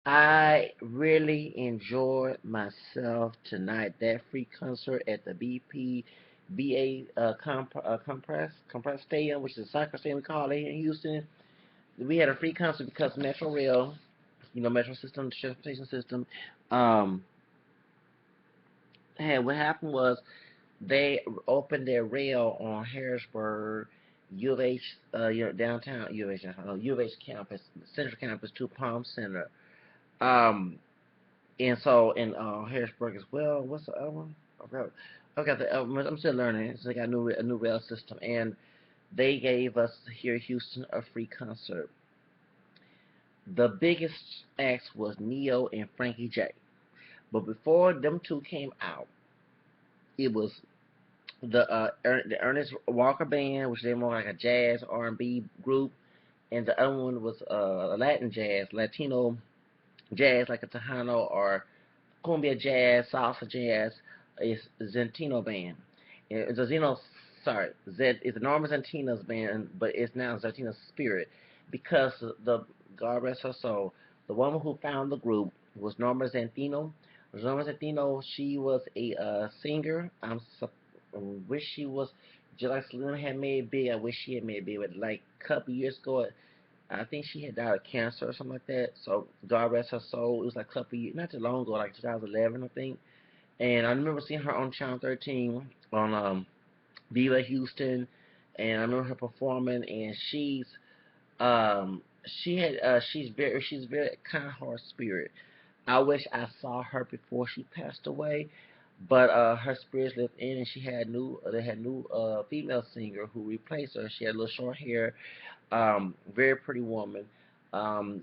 I really enjoyed myself tonight. That free concert at the BBVA Compress Stadium, which is a soccer stadium we call it here in Houston. We had a free concert because Metro Rail, Metro System, the transportation system, um, what happened was they opened their rail on Harrisburg, U of H, downtown U of H, U of H campus, Central Campus to Palm Center. Um, and so in Harrisburg as well. What's the other one? I forgot the. I'm still learning. So they got a new rail system, and they gave us here in Houston a free concert. The biggest acts was Ne-Yo and Frankie J. But before them two came out, it was the Ernest Walker Band, which they more like a jazz R&B group, and the other one was Latin jazz, Latino jazz, like a Tejano or cumbia jazz, salsa jazz. Is Zenteno Band. It's a Zeno, sorry, it's Norma Zenteno's band, but it's now Zenteno's Spirit because the God rest her soul, the woman who found the group was Norma Zenteno. Norma Zenteno, she was a singer. I wish she was just like Selena had made big. I wish she had made big, but like a couple years ago, I think she had died of cancer or something like that. So God rest her soul. It was like a couple years, not too long ago, like 2011, I think. And I remember seeing her on Channel 13 on Viva Houston, and I remember her performing. And um, she's very kind heart spirit. I wish I saw her before she passed away, but her spirits lived in, and they had new female singer who replaced her. She had a little short hair, very pretty woman.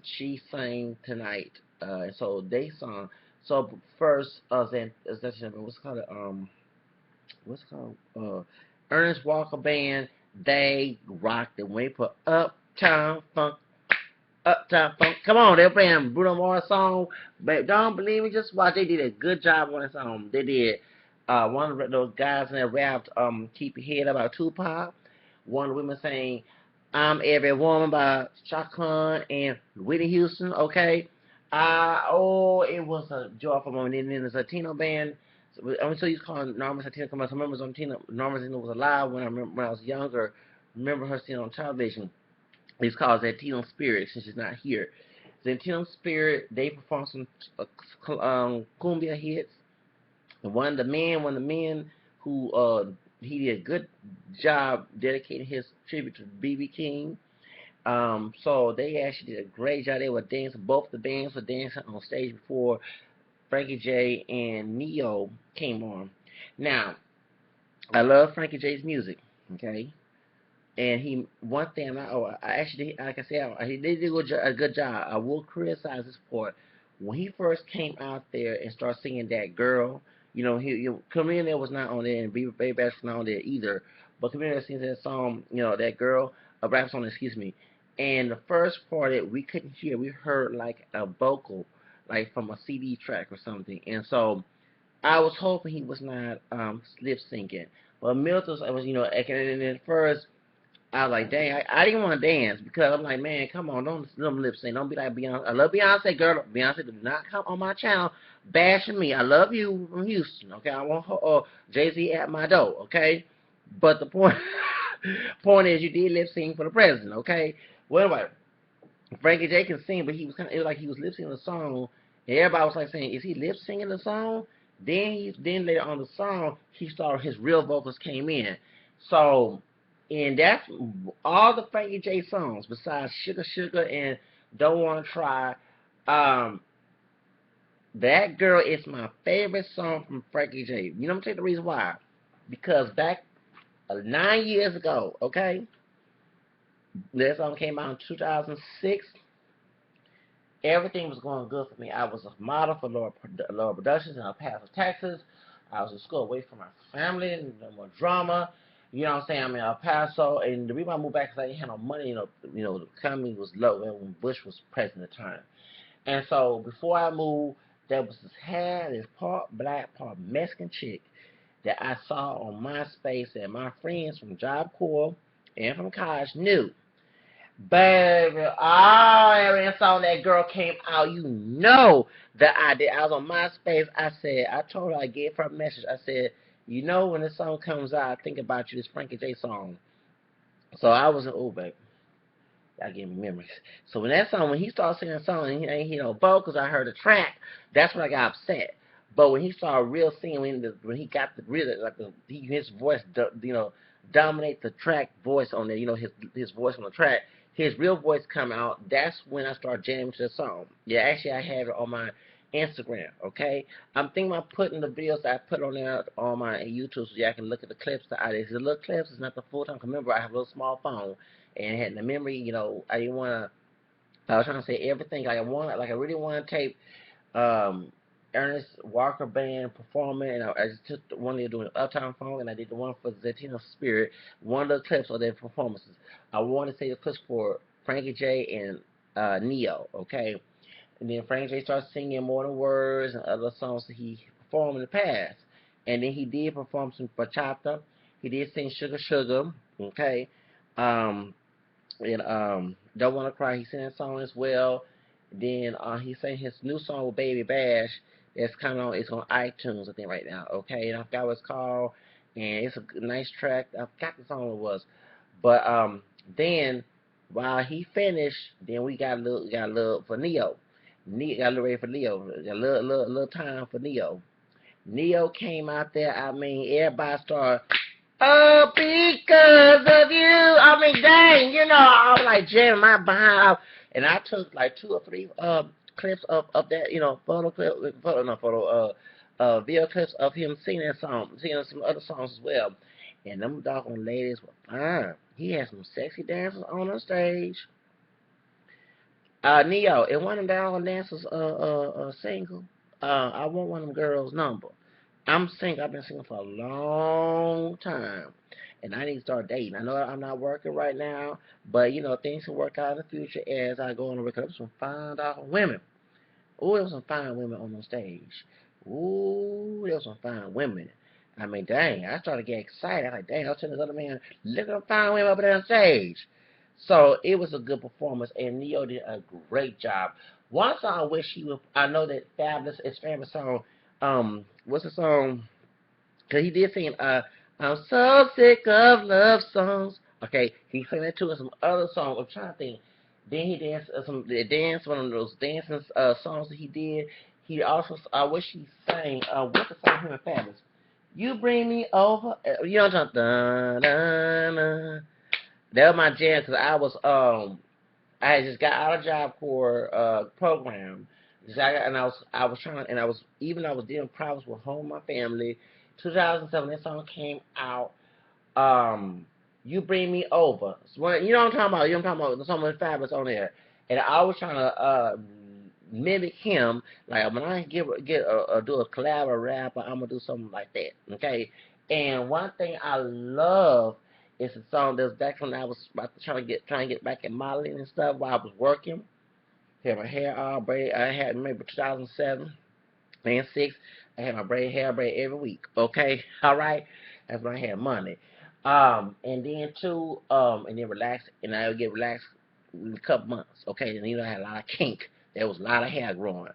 She sang tonight, so they sung. So first, what's it called? Ernest Walker Band. They rocked it when they put Uptown Funk. Come on, they're playing Bruno Mars song, but don't believe me. Just watch. They did a good job on that song. They did. One of those guys in there rapped, "Keep Your Head Up" about Tupac. One of the women saying, "I'm Every Woman" by Shaka Khan and Whitney Houston. Okay. It was a joyful moment. And then the Latino band. I'm so used to calling Norma Zenteno. Come on, I remember Norma Zenteno was alive when I was younger. Remember her seeing on television. It's called Zentino Spirit since she's not here. Zentino Spirit, they performed some cumbia hits. And one of the men who he did a good job dedicating his tribute to BB King. So they actually did a great job. They were dancing. Both the bands were dancing on stage before Frankie J and Ne-Yo came on. Now, I love Frankie J's music. Okay, and he one thing I actually like I said he did a good job. I will criticize this part when he first came out there and started singing that girl. Chameleon was not on there and Baby Bash was not on there either. But Chameleon sings that song, that girl, a rap song, excuse me. And the first part that we couldn't hear, we heard like a vocal, like from a CD track or something. And so I was hoping he was not lip syncing. But Milton was, and at first I was like, dang, I didn't want to dance because I'm like, man, come on, don't lip sync. Don't be like Beyonce. I love Beyonce, girl. Beyonce did not come on my channel bashing me. I love you from Houston, okay? I want Jay Z at my door, okay? But the point point is, you did lip sync for the president, okay? Well, anyway, Frankie J can sing, but it was like he was lip syncing the song, and everybody was like saying, is he lip syncing the song? Then later on the song, he started his real vocals came in. So, and that's all the Frankie J songs besides Sugar Sugar and Don't Wanna Try. Um, that girl is my favorite song from Frankie J. You know, I'm gonna tell you the reason why. Because back 9 years ago, okay, that song came out in 2006. Everything was going good for me. I was a model for Laura Productions in El Paso, Texas. I was in school away from my family, no more drama. You know what I'm saying? I'm in El Paso, and the reason I moved back is I didn't have no money. The economy was low when Bush was president at the time. And so before I moved, there was this part black, part Mexican chick that I saw on MySpace that my friends from Job Corps and from college knew. Baby, oh, every song that girl came out, you know that I did. I was on MySpace. I told her, I gave her a message. I said, you know, when this song comes out, I think about you. This Frankie J song. So I was in, oh, baby, that gave me memories. So when he started singing a song and he ain't hear no vocals, I heard the track. That's when I got upset. But when he started real singing, when he got the real his voice, dominate the track voice on there. You know his voice on the track. His real voice come out. That's when I started jamming to the song. Yeah, actually I have it on my Instagram. Okay, I'm thinking about putting the videos that I put on there on my YouTube so y'all can look at the clips. It's the little clips. It's not the full time. Remember, I have a little small phone and had the memory. I didn't want to. I was trying to say everything. I really want to tape um, Ernest Walker Band performing, and I just took the one they were doing Uptown Funk, and I did the one for Zenteno Spirit. One of the clips of their performances. I want to say the clips for Frankie J and Ne-Yo, okay? And then Frankie J started singing More Than Words and other songs that he performed in the past. And then he did perform some bachata. He did sing Sugar Sugar, okay? Um, and Don't Wanna Cry, he sang that song as well. Then he sang his new song with Baby Bash. That's it's on iTunes I think right now. Okay, and I forgot what it's called, and it's a nice track. I forgot the song it was, but then while he finished, then we got a little for Ne-Yo. Got a little ready for Ne-Yo. Got a little time for Ne-Yo. Ne-Yo came out there. I mean, everybody started. Oh, because of you. I mean, dang, I was like jamming my behind out. And I took like two or three clips of that, video clips of him singing that song, singing some other songs as well. And them doggone ladies were fine. He had some sexy dancers on the stage. Ne-Yo, and one of them doggone dancers single. I want one of them girls' number. I'm single. I've been single for a long time, and I need to start dating. I know I'm not working right now, but things can work out in the future as I go on the record. There was some fine women. Ooh, there was some fine women on the stage. Ooh, there was some fine women. I mean, dang, I started getting excited. I was like, dang, I was telling this other man, look at the fine women up there on stage. So it was a good performance, and Ne-Yo did a great job. One song I wish he would. I know that Fabulous is famous song. What's the song? Cause he did sing. I'm so sick of love songs. Okay, he sang that too, and some other songs. I'm trying to think. Then he danced one of those dancing songs that he did. He also, I wish he sang. What's the song him and Fabulous? You bring me over. You know what I'm talking? Da, da, da. That was my jam because I had just got out of Job Corps program. And I was trying, and I was dealing problems with home, my family. 2007, that song came out. You Bring Me Over. So you know what I'm talking about. You know what I'm talking about. The song with Fabulous on there, and I was trying to mimic him. Like when I do a collab or rap, I'm gonna do something like that. Okay. And one thing I love is a song that was back when I was about to trying to get back in modeling and stuff while I was working. Had my hair all braided. I had maybe 2007 and 6. I had my hair braid every week. Okay, all right. That's when I had money. And then and then relax, and I would get relaxed in a couple months. Okay, and I had a lot of kink. There was a lot of hair growing,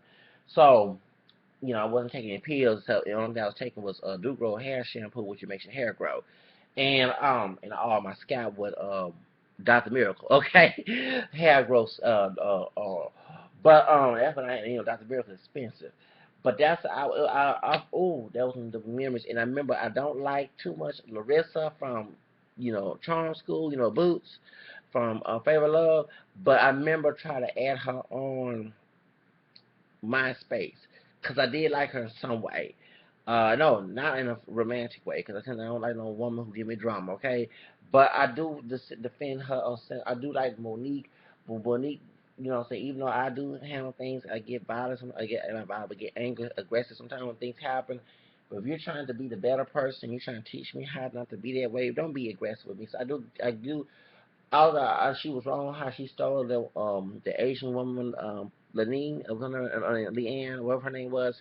so I wasn't taking any pills. So the only thing I was taking was Do Grow hair shampoo, which makes your hair grow, and all my scalp with Dr. Miracle. Okay, hair growth. But that's when Dr. Miracle is expensive. But that was one of the memories. And I remember I don't like too much Larissa from Charm School, Boots from Favorite Love. But I remember trying to add her on MySpace because I did like her in some way. No, not in a romantic way because I don't like no woman who give me drama. Okay, but I do defend her. I do like Monique, but Monique, what I'm saying, even though I do handle things, I get violent. I get angry, aggressive sometimes when things happen. But if you're trying to be the better person, you're trying to teach me how not to be that way. Don't be aggressive with me. So I do. Although she was wrong how she stole the Asian woman Leanne, Leanne, whatever her name was,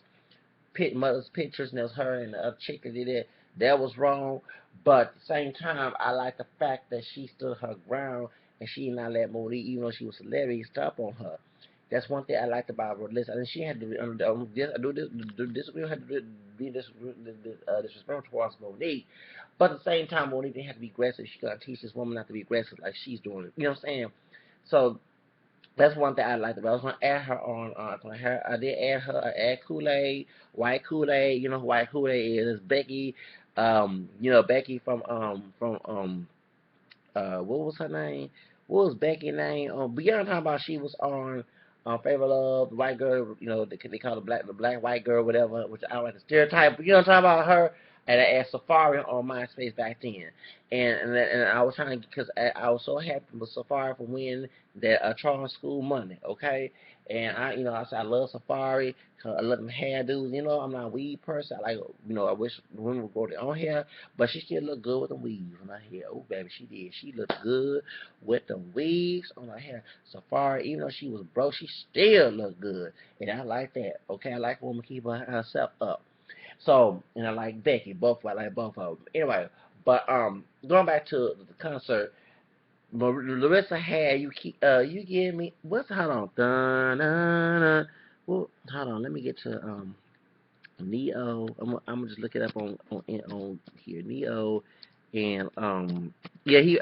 mother's pictures, and it was her and the other chick that did it. That was wrong. But at the same time, I like the fact that she stood her ground and she did not let Monique, even though she was a celebrity, stop on her. That's one thing I liked about her. Listen, and she had to we don't have to be disrespectful towards Monique, but at the same time, Monique didn't have to be aggressive. She got to teach this woman not to be aggressive like she's doing it. You know what I'm saying? So that's one thing I liked about. I was gonna add her on. I did add her. I add Kool-Aid, White Kool-Aid. You know who White Kool-Aid is? It's Becky. Becky from what was her name? What was Becky's name? But you know what I'm talking about? She was on Favorite Love, the white girl. They call the black white girl, whatever. Which I don't like the stereotype. But you know what I'm talking about her. And I asked Safari on MySpace back then, and I was trying to, because I was so happy with Safari for winning that Charter School money, okay? And I said I love Safari. I love them hairdos. I'm not a weed person. I like, I wish women would grow their own hair, but she still looked good with the weaves on her hair. Oh, baby, she did. She looked good with the weaves on her hair. Safari, even though she was broke, she still looked good, and I like that. Okay, I like a woman keep herself up. So, and I like Becky, I like both of them. Anyway, but going back to the concert, Larissa had you give me hold on, well, hold on, let me get to Ne-Yo. I'm gonna just look it up on here, Ne-Yo, and yeah, he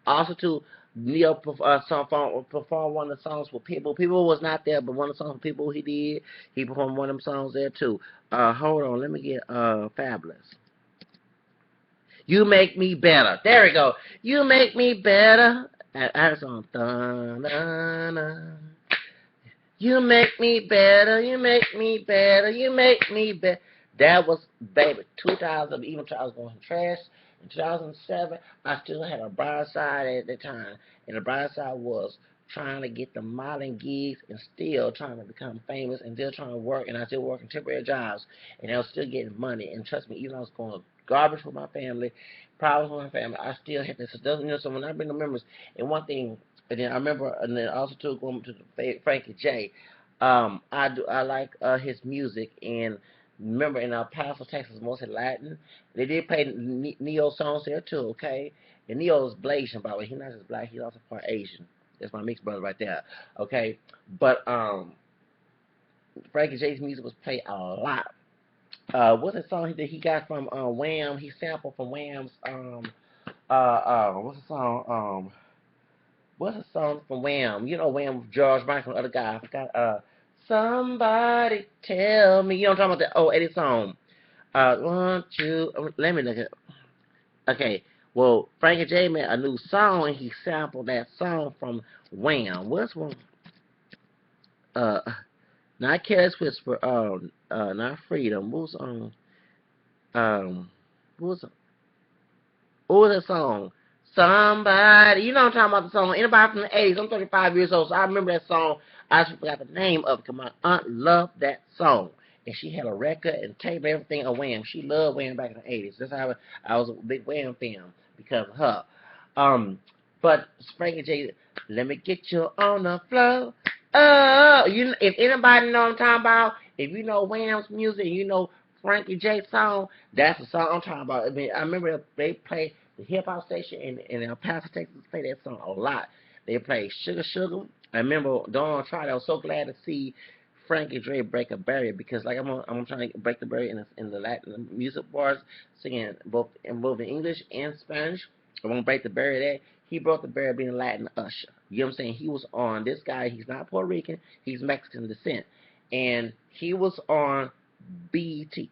also too. Ne-Yo performed one of the songs with People. People was not there, but one of the songs with People he did. He performed one of them songs there too. Hold on, let me get Fabulous. You Make Me Better. There we go. You Make Me Better. I heard song. You make me better. You make me better. You make me better. That was, baby, 2000. Even though I was going trash in 2007, I still had a bright side at the time. And the bright side was trying to get the modeling gigs and still trying to become famous and still trying to work. And I still working temporary jobs. And I was still getting money. And trust me, even though I was going garbage for my family, problems with my family, I still had this. So when I bring the members, and one thing, and then I remember, and then also too going to the Frankie J. I like his music, and remember in El Paso, Texas, mostly Latin. They did play Ne-Yo songs there too, okay? And Ne-Yo is Blasian, by the way. He's not just black; he's also part Asian. That's my mixed brother right there, okay? But Frankie J's music was played a lot. What's the song that he got from Wham? He sampled from Wham's what's the song? What's a song from Wham? Wham with George Michael and the other guy. I forgot. Somebody tell me. I'm talking about the old 80s song. Let me look at. Okay. Well, Frankie J made a new song and he sampled that song from Wham. What's one? Not Careless Whisper. Not Freedom. What's on? What's What was that song? Somebody, I'm talking about the song. Anybody from the 80s? I'm 35 years old, so I remember that song. I just forgot the name of it because my aunt loved that song. And she had a record and tape and everything of Wham. She loved Wham back in the 80s. That's how I was a big Wham fan because of her. But Frankie J, let me get you on the floor. Oh, if anybody know what I'm talking about, if you know Wham's music, Frankie J song, that's the song I'm talking about. I remember they played the hip hop station in El Paso, Texas, play that song a lot. They played Sugar Sugar. I remember Donald Trot. I was so glad to see Frankie J break a barrier because I'm trying to break the barrier in the Latin music bars, singing both in English and Spanish. I want to break the barrier there. He broke the barrier being a Latin usher. You know what I'm saying? He was on this guy. He's not Puerto Rican. He's Mexican descent, and he was on BET.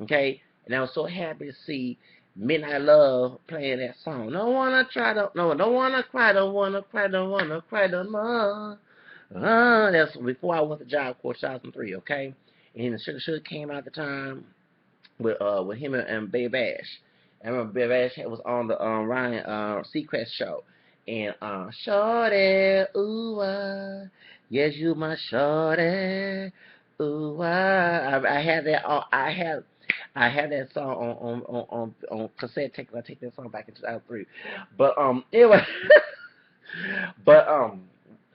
Okay, and I was so happy to see Midnight Love playing that song. Don't wanna cry, don't wanna cry, don't wanna cry no more. That's before I went to Job Corps 2003. Okay, and the Sugar came out at the time with him and Baby Bash. I remember Baby Bash was on the Ryan Seacrest show, and Shorty, ooh, yes you my Shorty, ooh, I had that. I had that song on cassette tape. I take that song back in 2003. But anyway, but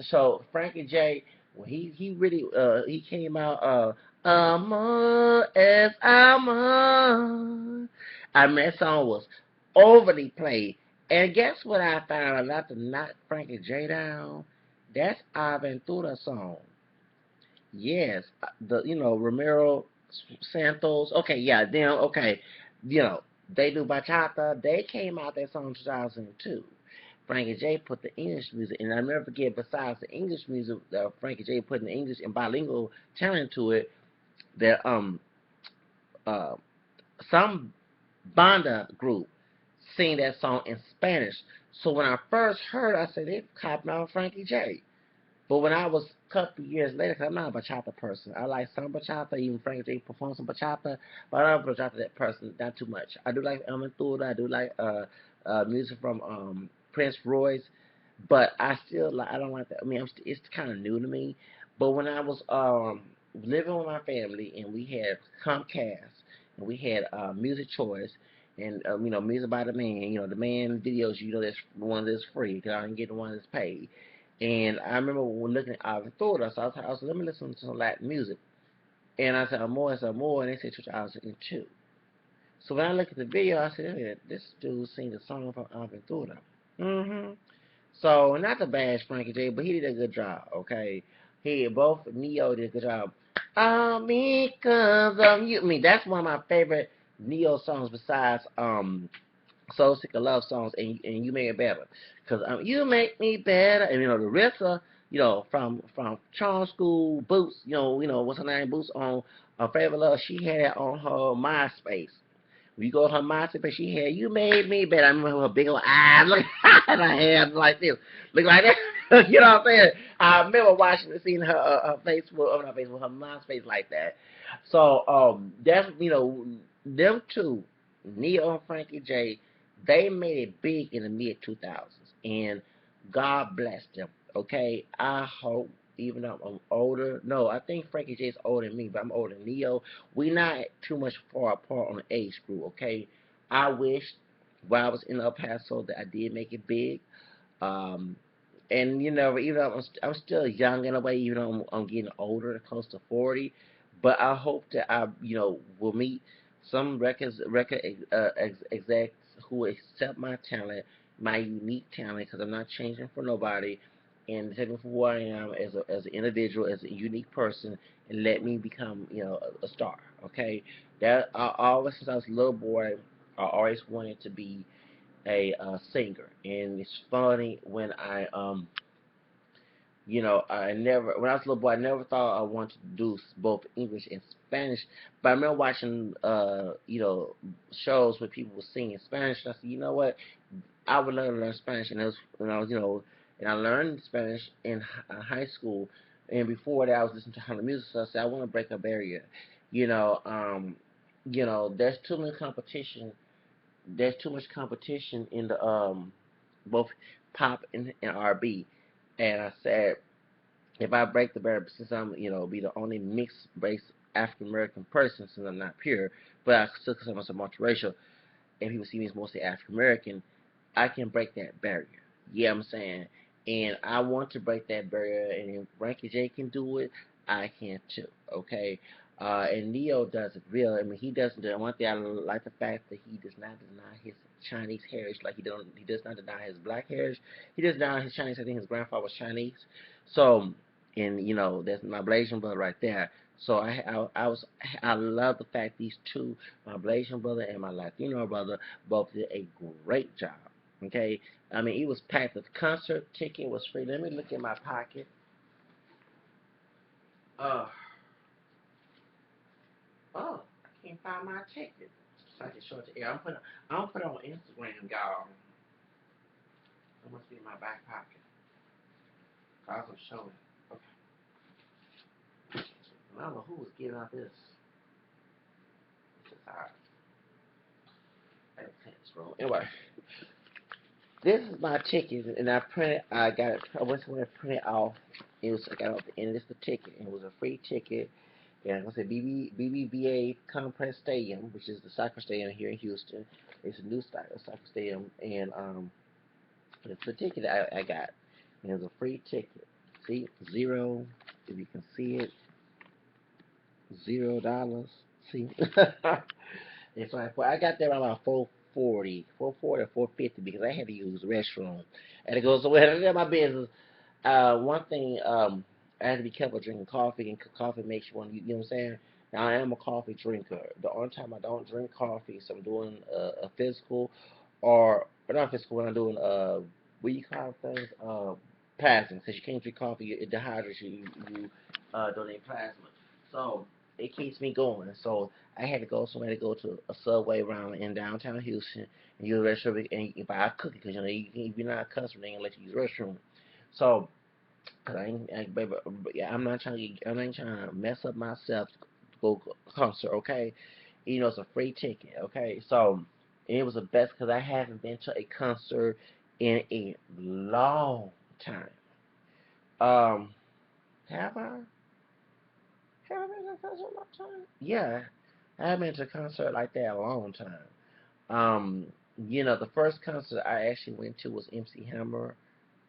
so Frankie J, well, he really he came out Amor es amor. I mean that song was overly played And guess what I found out? Not to knock Frankie J down. That's Aventura song. Yes, the Romero Santos. Okay, yeah, them. Okay, you know they do bachata. They came out that song in 2002. Frankie J put the English music, and I never forget. Besides the English music, Frankie J put the English and bilingual talent to it. That uh some banda group sing that song in Spanish. So when I first heard, I said they copied on Frankie J. But when I was a couple years later, cause I'm not a bachata person. I like some bachata, even Frank J performs some bachata, but I'm not a bachata that person, not too much. I do like Aventura, I do like music from Prince Royce, but I still like, I don't like that. I mean, it's kind of new to me. But when I was living with my family and we had Comcast and we had Music Choice and Music by the Man, the man videos, that's one that's free because I didn't get the one that's paid. And I remember when looking at Aventura, so I was let me listen to some Latin music. And I said, Amor, and they said 2002. So when I looked at the video, I said, hey, this dude sing a song from Aventura. Mm-hmm. So not to bash Frankie J, but he did a good job, okay? Both Ne-Yo did a good job. Because of you. I mean, that's one of my favorite Ne-Yo songs besides Soul Sick of Love songs and You Make It Better. Because You Make Me Better, and the rest of, from Charm School, Boots, what's her name, Boots on Favorite Love, she had it on her MySpace. When you go to her MySpace, she had You Made Me Better. I remember her big old eyes, look, and her hands like this, look like that. You know what I'm saying? I remember watching and seeing her Facebook, not Facebook, her MySpace like that. So that's them two, Ne-Yo and Frankie J, they made it big in the mid 2000s, and God bless them. Okay, I hope even though I'm older, no, I think Frankie J's older than me, but I'm older than Ne-Yo. We not too much far apart on the age group. Okay, I wish while I was in El Paso that I did make it big. Um, and even though I'm still young in a way, even though I'm getting older, close to 40, but I hope that I will meet some record execs who accept my talent, my unique talent, because I'm not changing for nobody, and take me for who I am as an individual, as a unique person, and let me become a star. Okay, that I always since I was a little boy, I always wanted to be a singer, and it's funny when I never, when I was a little boy, I never thought I wanted to do both English and Spanish. But I remember watching, shows where people were singing Spanish. And I said, you know what? I would learn Spanish, and when I was, and I learned Spanish in high school. And before that, I was listening to hundred music. So I said, I want to break a barrier. You know, um, there's too much competition. There's too much competition in the both pop and R&B. And I said, if I break the barrier, since I'm, be the only mixed race African American person, since I'm not pure, but I still consider myself multiracial, and people see me as mostly African American, I can break that barrier. Yeah, I'm saying, and I want to break that barrier. And if Frankie J can do it, I can too. Okay, and Ne-Yo does it real. I mean, he doesn't. One thing I like the fact that he does not deny his Chinese heritage, like he don't. He does not deny his black heritage. He does not deny his Chinese. I think his grandfather was Chinese. So, and that's my Blasian brother right there. So I love the fact these two, my Blasian brother and my Latino brother, both did a great job. Okay, I mean it was packed. The concert ticket was free. Let me look in my pocket. Uh, oh, I can't find my ticket. So I can show it to you. I'm put it on Instagram, y'all. It must be in my back pocket. I was showing. Okay, I don't know who was giving out this. It's just hard. I can't scroll. Anyway, this is my ticket, and I printed. I got it. I went somewhere to print it off. I got it off the end. This is the ticket. And it was a free ticket. Yeah, I said BBVA Complex Stadium, which is the soccer stadium here in Houston. It's a new soccer stadium, and it's the ticket I got. And it was a free ticket. See, zero. If you can see it, $0. See, it's like, well, I got there around about 440 or 450 because I had to use the restroom. I had to go somewhere. That's my business. One thing, I had to be careful drinking coffee, and coffee makes you want to, you know what I'm saying? Now, I am a coffee drinker. The only time I don't drink coffee is I'm doing a physical, or not physical, when I'm doing, what you call things? Plasma. Because you can't drink coffee, it dehydrates you, you donate plasma. So, it keeps me going. So, I had to go somewhere to go to a subway around in downtown Houston and use the restroom and buy a cookie because, if you're not a customer, they ain't gonna let you use the restroom. So, cause baby, yeah, I'm not trying to mess up myself to go concert, okay? It's a free ticket, okay? So, and it was the best because I haven't been to a concert in a long time. Um, have I? Have I been to a concert in a long time? Yeah, I haven't been to a concert like that in a long time. Um, the first concert I actually went to was MC Hammer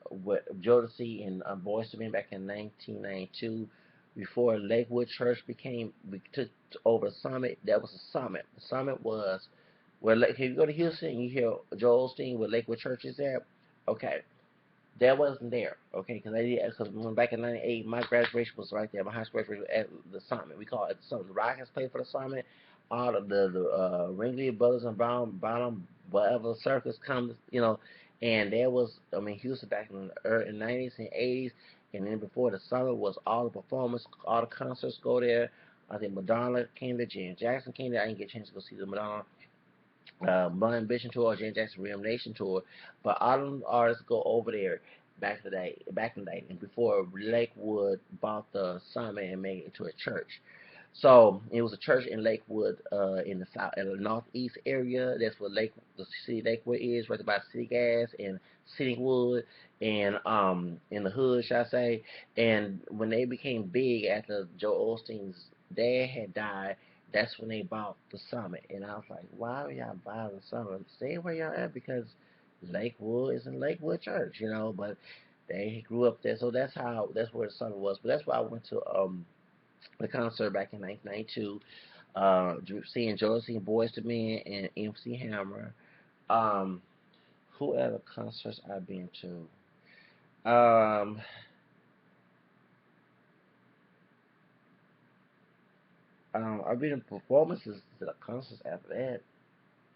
with Jodeci and Boyz II Men back in 1992. Before Lakewood Church we took over the Summit. That was the Summit. The Summit was where, if you go to Houston and you hear Joel Osteen where Lakewood Church is at, okay, that wasn't there, okay, because when back in '98, my graduation was right there. My high school graduation was at the Summit. We call it the Summit. The Rockets played for the Summit. All of the Ringling Brothers and Brown Bottom, whatever circus comes, and there was, Houston back in the early '90s and '80s, and then before the Summit was all the performers, all the concerts go there. I think Madonna came there, Janet Jackson came there. I didn't get a chance to go see the Madonna Bun Ambition tour, Janet Jackson Real Nation tour, but all them artists go over there back in the day, and before Lakewood bought the Summit and made it into a church. So it was a church in Lakewood, in the south, in the northeast area. That's where the city Lakewood is, right by City Gas and Citywood, and in the hood, shall I say. And when they became big after Joe Osteen's dad had died, that's when they bought the Summit. And I was like, why are y'all buying the Summit? Stay where y'all at because Lakewood is in Lakewood Church, But they grew up there, so that's where the Summit was. But that's why I went to the concert back in 1992, seeing George, seeing Boyz II Men and MC Hammer. Um, who other concerts I've been to? Um, I've been in performances to the concerts after that.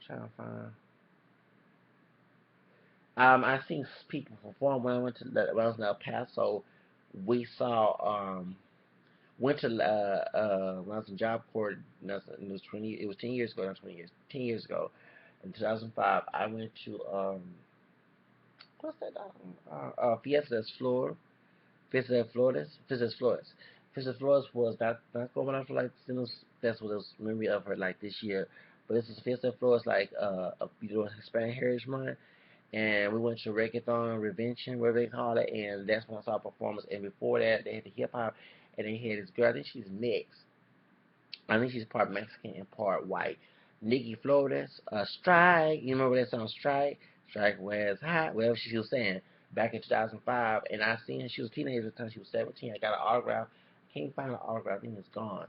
Trying to find. I seen people perform when I was in El Paso. We saw went to when I was in Job Corps. It was 20. It was 10 years ago. Not 20 years. 10 years ago, in 2005. I went to what's that? Fiestas Flor. Fiestas Flores. Fiestas Flores. Fiestas Flores was not going on for like that's what it was memory of her like this year. But this is Fiesta Flores like Hispanic Heritage Month, and we went to Reggaeton Revention, whatever they call it, and that's when I saw performance. And before that, they had the hip hop, and they had this girl. I think she's mixed. I think she's part Mexican and part white. Nikki Flores, Strike. You remember that song, Strike? Strike where's hot, whatever she was saying back in 2005. And I seen her. She was a teenager at the time. She was 17. I got an autograph. Can't find an autograph. I think it's gone.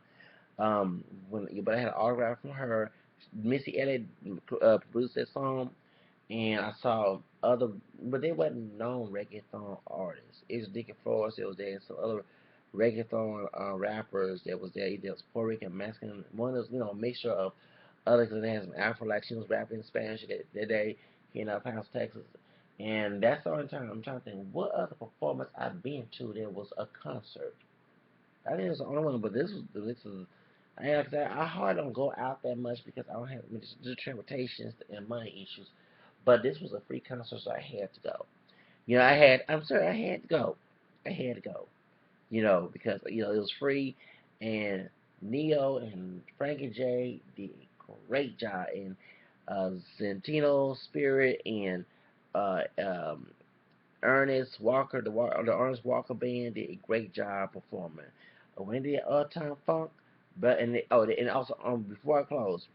But I had an autograph from her. Missy Elliott produced that song, and I saw other, but they wasn't known reggaeton artists. It was Dickie Flores that was there, and some other reggaeton rappers that was there. Either it was Puerto Rican, Mexican. One was, a mixture of others, because they had some Afro, like she was rapping in Spanish that day here in El Paso, Texas. And that's the only time I'm trying to think what other performance I've been to that was a concert. I think it's the only one, but this is. Like I said, I hardly don't go out that much because I don't have the transportation and money issues. But this was a free concert, so I had to go. I'm sorry, I had to go. I had to go. Because it was free, and Ne-Yo and Frankie J did a great job, and Zenteno Spirit and uh, um, Ernest Walker, the Ernest Walker Band did a great job performing. When they did Uptown Funk, and also before I close,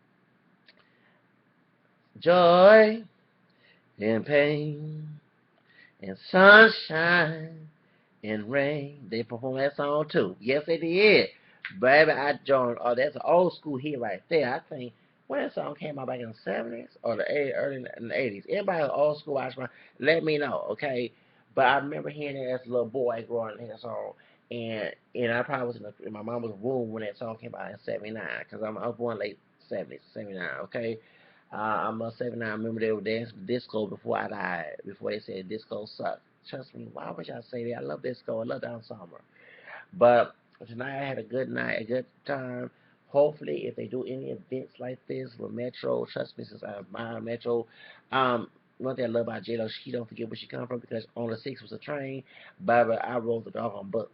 joy and pain and sunshine and rain. They performed that song too. Yes, they did. Baby, I joined. Oh, that's an old school hit right there. I think when that song came out back in the 70s or the early in the 80s. Anybody old school watch my, let me know, okay? But I remember hearing it as a little boy growing in that song. And I probably was in my mama's womb when that song came out in '79, because I was born late '70s, '79. Okay, I'm a '79. I remember they were dancing disco before I died. Before they said disco sucked. Trust me, why would y'all say that? I love disco. I love down summer. But tonight I had a good night, a good time. Hopefully, if they do any events like this with Metro, trust me, since I admire Metro, one thing I love about J-Lo, she don't forget where she come from, because on the 6 was a train, but I rode the dog on bus.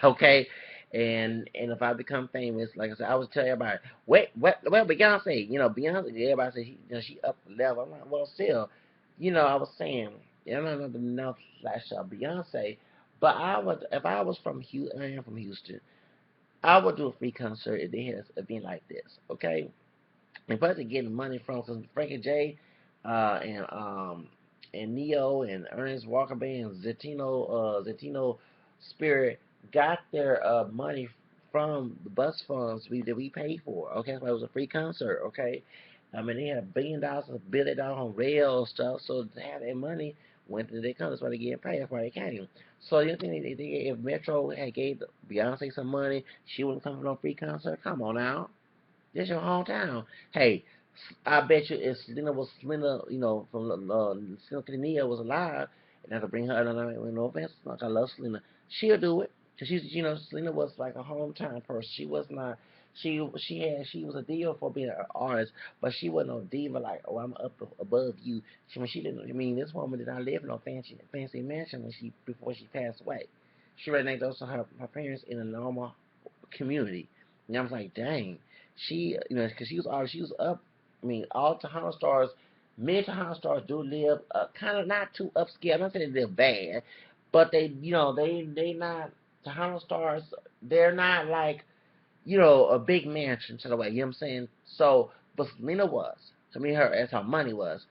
Okay? And if I become famous, like I said, I was telling everybody, wait, what? Well, Beyonce, Beyonce, everybody said she up the level. I'm like, well, still, I was saying, I'm not enough slash Beyonce, but if I was from Houston, I am from Houston, I would do a free concert if they had an event like this, okay? And plus, they're getting money from, because Frankie J, and Ne-Yo and Ernest Walker Band, Zenteno Spirit got their money from the bus funds that we paid for. Okay, so it was a free concert. Okay, I mean they had $1 billion, $1 billion on rail stuff, so to have their money went to their concert. That's why they getting paid. That's why they came. So you think if Metro had gave Beyonce some money, she wouldn't come for no free concert? Come on now. This your hometown. Hey, I bet you if Selena, from Selena Ne-Yo was alive, and I could bring her, and no offense, like I love Selena, she'll do it. Cause Selena was like a hometown person. She was not. She was a diva for being an artist, but she wasn't no diva like, oh, I'm up above you. She didn't. I mean, this woman did not live in no fancy mansion before she passed away. She resonated those to her parents in a normal community. And I was like, dang, because she was up. I mean, all Tejano stars, many Tejano stars do live kind of not too upscale. I'm not saying they live bad, but they not Tejano stars. They're not like a big mansion to the way. You know what I'm saying? So, but Selena was. I mean, as her money was,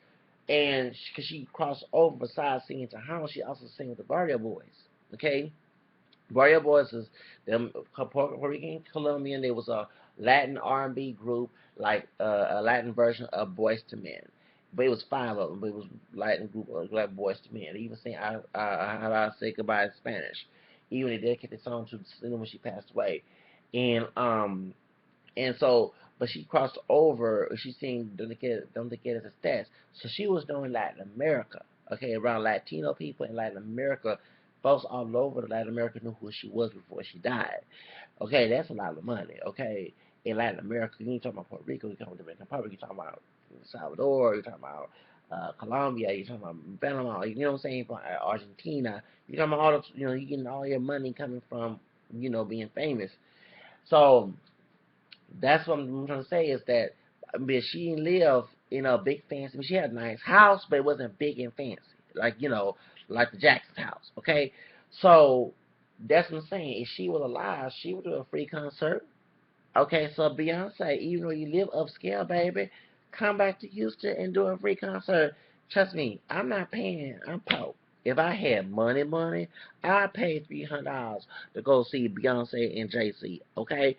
and because she crossed over besides singing Tejano, she also sang with the Barrio Boys. Okay. Barrio Boys is them Puerto Rican Colombian. There was a Latin R&B group, like a Latin version of Boys to Men. But it was 5 of them. But it was Latin group like Boys to Men. They even sang "How I Say Goodbye" in Spanish. Even they dedicated the song to Selena when she passed away. And and so, but she crossed over. She sang "Don't Te Quedes Estés." So she was doing Latin America, okay, around Latino people in Latin America. Folks all over Latin America knew who she was before she died. Okay, that's a lot of money. Okay, in Latin America, you ain't talking about Puerto Rico, you're talking about Dominican Republic, you're talking about Salvador, you're talking about Colombia, you're talking about Panama, you know what I'm saying, from Argentina. You're talking about all the, you're getting all your money coming from, being famous. So that's what I'm trying to say is that, I mean, she didn't live in a big fancy. I mean, she had a nice house, but it wasn't big and fancy, like like the Jackson house. Okay, so that's what I'm saying. If she was alive, she would do a free concert. Okay, so Beyonce, even though you live upscale, baby, come back to Houston and do a free concert. Trust me, I'm not paying. I'm poor. If I had money, I'd pay $300 to go see Beyonce and Jay-Z. Okay,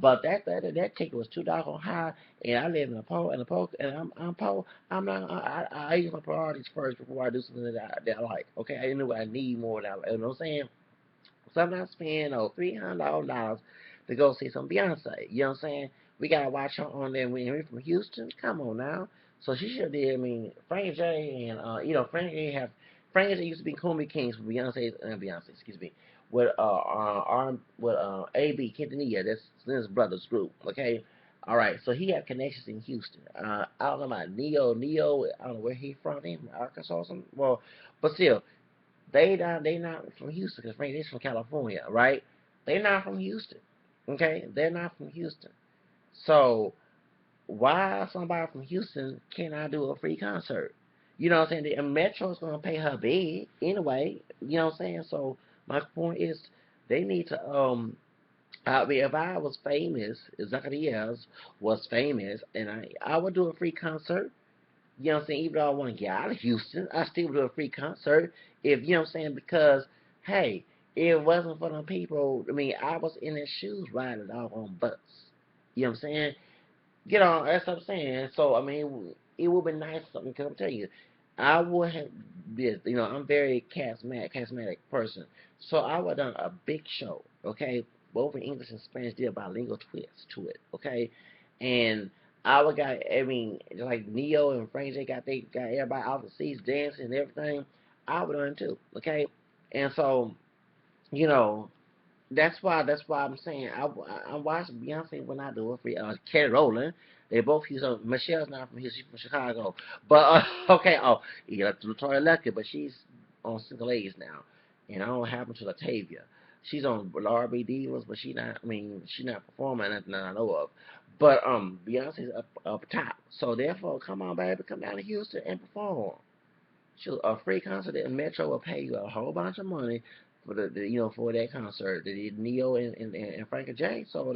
but that ticket was $2 high, and I live and I'm poor. I'm not. I use my priorities first before I do something that I like. Okay, I know what I need more than I. You know what I'm saying? So I'm not spending $300 to go see some Beyonce. You know what I'm saying? We gotta watch her on there. We're from Houston. Come on now. So she should did. I mean, Frankie J and Frankie J used to be Kumi Kings for Beyonce, excuse me, with AB Quintanilla. That's his brother's group. Okay. All right, so he had connections in Houston. I don't know about Ne-Yo. I don't know where he from. In Arkansas or something. Well, but still, they not from Houston, because they're from California, right? They're not from Houston. Okay? They're not from Houston. So why somebody from Houston cannot do a free concert? You know what I'm saying? The Metro's gonna pay her big anyway. You know what I'm saying? So my point is they need to I mean, if I was famous, if Zacarias was famous, and I would do a free concert. You know what I'm saying? Even though I want to get out of Houston, I still would do a free concert. If you know what I'm saying, because hey, if it wasn't for them people, I mean, I was in their shoes riding the doggone bus. You know what I'm saying? You know, that's what I'm saying. So I mean, it would be nice something because I'm telling you, I would have this. You know, I'm very charismatic person. So I would have done a big show. Okay, both in English and Spanish, did a bilingual twist to it. Okay, and I would got. I mean, just like Ne-Yo and Frankie J got everybody out the seats dancing and everything. I would have done too. Okay, and so you know. That's why I'm saying I watched Beyonce when I do it for Kelly Rowland. They both use Michelle's not from here, she's from Chicago. But okay, you got Latoya Luckett, but she's on single ladies now. And I don't know what happened to Latavia. She's on R&B Divas, but she not performing nothing that I know of. But Beyonce's up top. So therefore, come on, baby, come down to Houston and perform. Shoot, a free concert at Metro will pay you a whole bunch of money for for that concert. They did Ne-Yo and Frankie J. So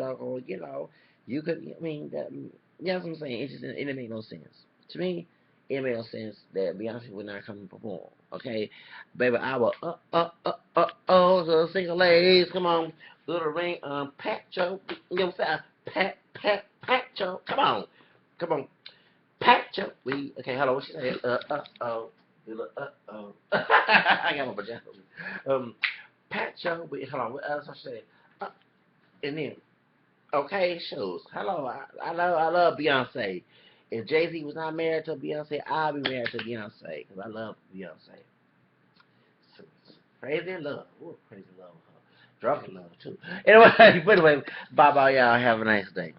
you could. I mean, that's what I'm saying. It didn't make no sense to me. It made no sense that Beyonce would not come and perform. Okay, baby, I will oh, so single ladies, come on, little ring, pat Joe, you know what I'm saying? Pat Joe, come on, pat Joe. Okay, hello, what she said? Oh. I got my pajamas. Pat Joe, hold on, what else I said? Uh, and then, okay, shows. Hello, I love Beyonce. If Jay Z was not married to Beyonce, I'll be married to Beyonce because I love Beyonce. So, crazy in love. Ooh, crazy love. Drunk in love too. Anyway, bye bye, y'all. Have a nice day.